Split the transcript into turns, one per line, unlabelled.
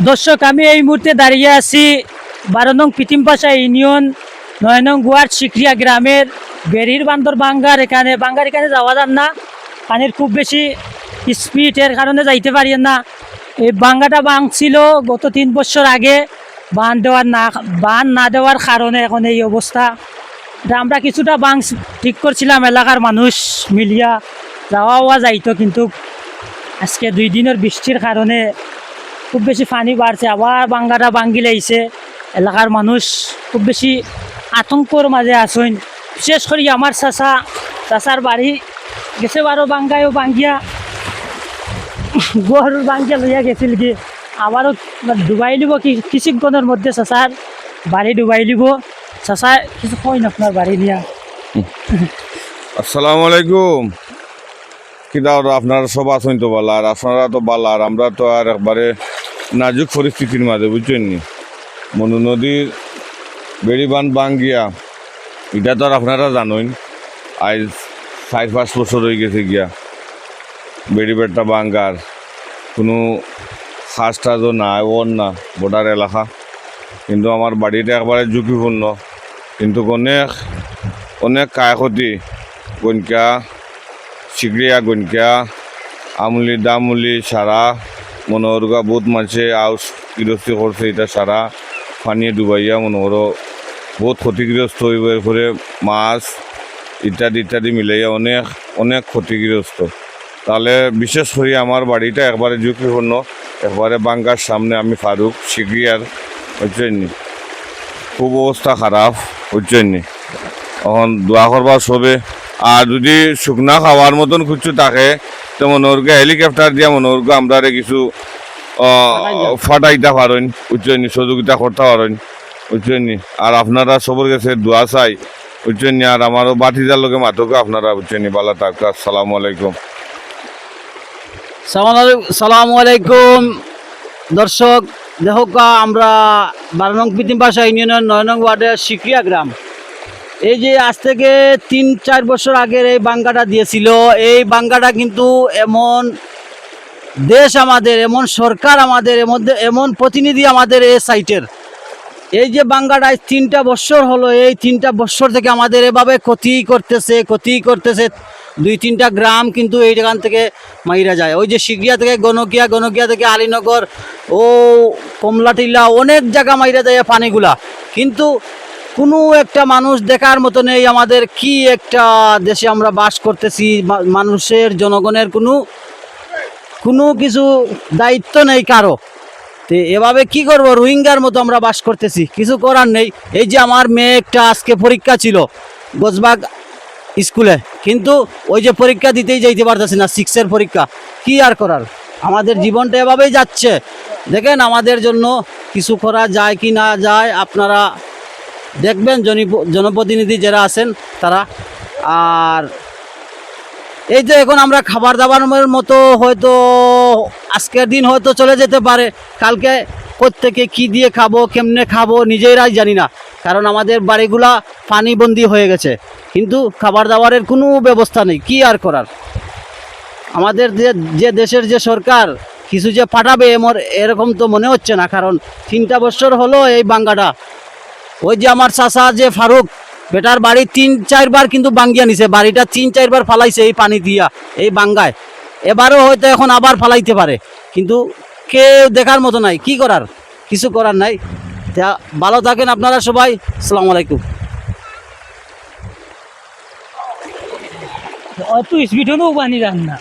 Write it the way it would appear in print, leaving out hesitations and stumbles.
দর্শক, আমি এই মুহূর্তে দাঁড়িয়ে আছি 12 নং পিতিমপাশা ইউনিয়ন 9 নং ওয়ার্ড শিকরিয়া গ্রামের বেরির বান্দর বাঙ্গার এখানে যাওয়া যান না। পানির খুব বেশি স্পিড, এর কারণে যাইতে পারি না। এই বাঙ্গাটা ভাঙছিল গত 3 বছর আগে। বান না দেওয়ার কারণে এখন এই অবস্থা। আমরা কিছুটা বাং ঠিক করছিলাম, এলাকার মানুষ মিলিয়া যাওয়া যাইতো, কিন্তু আজকে 2 দিনের বৃষ্টির কারণে খুব বেশি পানি বাড়ছে, আবার বাঙ্গাটা ভাঙ্গি লাইছে। এলাকার মানুষ খুব বেশি আতঙ্কর মাঝে আসেন। বিশেষ করে আমার চাচার বাড়ি গেছে বারো বাঙ্গায়ও ভাঙ্গিয়া গরুর ভাঙ্গিয়া লইয়া গেছিল কি, আবারও ডুবাই লিব কিছুক্ষণের মধ্যে চাচার বাড়ি ডুবাই লিব। চাচা কিছু কইন আপনার বাড়ি নিয়া।
আসসালামু আলাইকুম। কিনা আপনারা সব আছেন তো ভালো, আর আপনারা তো ভালো, আর আমরা তো আর একবারে নাজুক পরিস্থিতির মাঝে, বুঝছেন নি। মনু নদীর বেড়ি বান ভাঙ্গিয়া এটা তো আর আপনারা জানেন, আজ 4-5 বছর হয়ে গেছে গিয়া বেড়ি বেড়টা ভাঙ্গার কোনো খাস টাজও নাই, ওর না বর্ডার এলাকা। কিন্তু আমার বাড়িটা একবারে ঝুঁকিপূর্ণ, কিন্তু অনেক ক্ষয়ক্ষতি। গনকা শিকরিয়া গনকা আমুলি দামুলি সারা মনোহরগা বহুত মানুষে আউস গৃহস্থী করছে, এটা সারা পানি ডুবাইয়া মনোহর বহুত ক্ষতিগ্রস্ত হইব। এরপরে মাছ ইত্যাদি মিলাইয়া অনেক ক্ষতিগ্রস্ত। তাহলে বিশেষ করে আমার বাড়িটা একবারে ঝুঁকিপূর্ণ, একবারে বাঙ্গার সামনে। আমি ফারুক শিকরিয়ার, বুঝছেন নি, খুব অবস্থা খারাপ, বুঝছেন নি। এখন দোয়া করবার সবে, আর যদি শুকনা খাওয়ার মতন কিছু থাকে তো মনোহরকে হেলিকপ্টার দিয়া মনোহরকে আমরা কিছু ফাটাইতে পারেন, বুঝছেন, সহযোগিতা করতে পারেন, বুঝছেন। আর আপনারা সবার কাছে দোয়া চাই, বুঝছেন। আর আমারও বাতিজার লোকে মাতকে আপনারা, বুঝছেন, ভালো থাকা। আসসালামু আলাইকুম।
সালামু আলাইকুম। দর্শক, দেখোকা আমরা 12 নং পিতিমপাশা ইউনিয়নের 9 নং ওয়ার্ডের শিকরিয়া গ্রাম। এই যে আজ থেকে 3-4 বছর আগের এই বাঙ্গাটা দিয়েছিল, এই বাঙ্গাটা কিন্তু এমন দেশ আমাদের, এমন সরকার আমাদের, এমন প্রতিনিধি আমাদের এই সাইটের। এই যে বাঙ্গাটা 3টা বছর হলো, এই 3টা বছর থেকে আমাদের এভাবে ক্ষতি করতেছে। 2-3টা গ্রাম কিন্তু এইখান থেকে মাইরা যায়। ওই যে শিকরিয়া থেকে গণকিয়া থেকে আলীনগর ও কমলাটিলা অনেক জায়গা মাইরা যায় পানিগুলা, কিন্তু কোনো একটা মানুষ দেখার মতো নেই। আমাদের কি একটা দেশে আমরা বাস করতেছি, মানুষের জনগণের কোনো কিছু দায়িত্ব নেই কারো। তো এভাবে কি করব, রোহিঙ্গার মতো আমরা বাস করতেছি, কিছু করার নেই। এই যে আমার মেয়ে একটা আজকে পরীক্ষা ছিল গোজবাগ স্কুলে, কিন্তু ওই যে পরীক্ষা দিতেই যাইতে পারতেছি না, 6-এর পরীক্ষা। কি আর করার, আমাদের জীবনটা এভাবেই যাচ্ছে। দেখেন আমাদের জন্য কিছু করা যায় কি না যায়, আপনারা দেখবেন জনপ্রতিনিধি যারা আছেন তারা। আর এই তো এখন আমরা খাবার দাবারের মতো হয়তো আজকের দিন হয়তো চলে যেতে পারে, কালকে প্রত্যেকে কি দিয়ে খাবো, কেমনে খাবো নিজেরাই জানি না, কারণ আমাদের বাড়িগুলা পানিবন্দী হয়ে গেছে, কিন্তু খাবার দাবারের কোনো ব্যবস্থা নেই। কি আর করার, আমাদের যে দেশের যে সরকার কিছু যে পাঠাবে এরকম তো মনে হচ্ছে না, কারণ 3টা বছর হলো এই বাঙ্গাটা। ওই যে আমার চাচা যে ফারুক, বেটার বাড়ি 3-4 বার কিন্তু বাঙ্গিয়া নিছে, বাড়িটা 3-4 বার ফালাইছে এই পানি দিয়া, এই বাঙ্গায়। এবারও হয়তো এখন আবার ফালাইতে পারে, কিন্তু কেউ দেখার মতো নাই। কি করার, কিছু করার নাই। তা ভালো থাকেন আপনারা সবাই। আসসালামু আলাইকুম।
অত স্পিডও পানি যান না।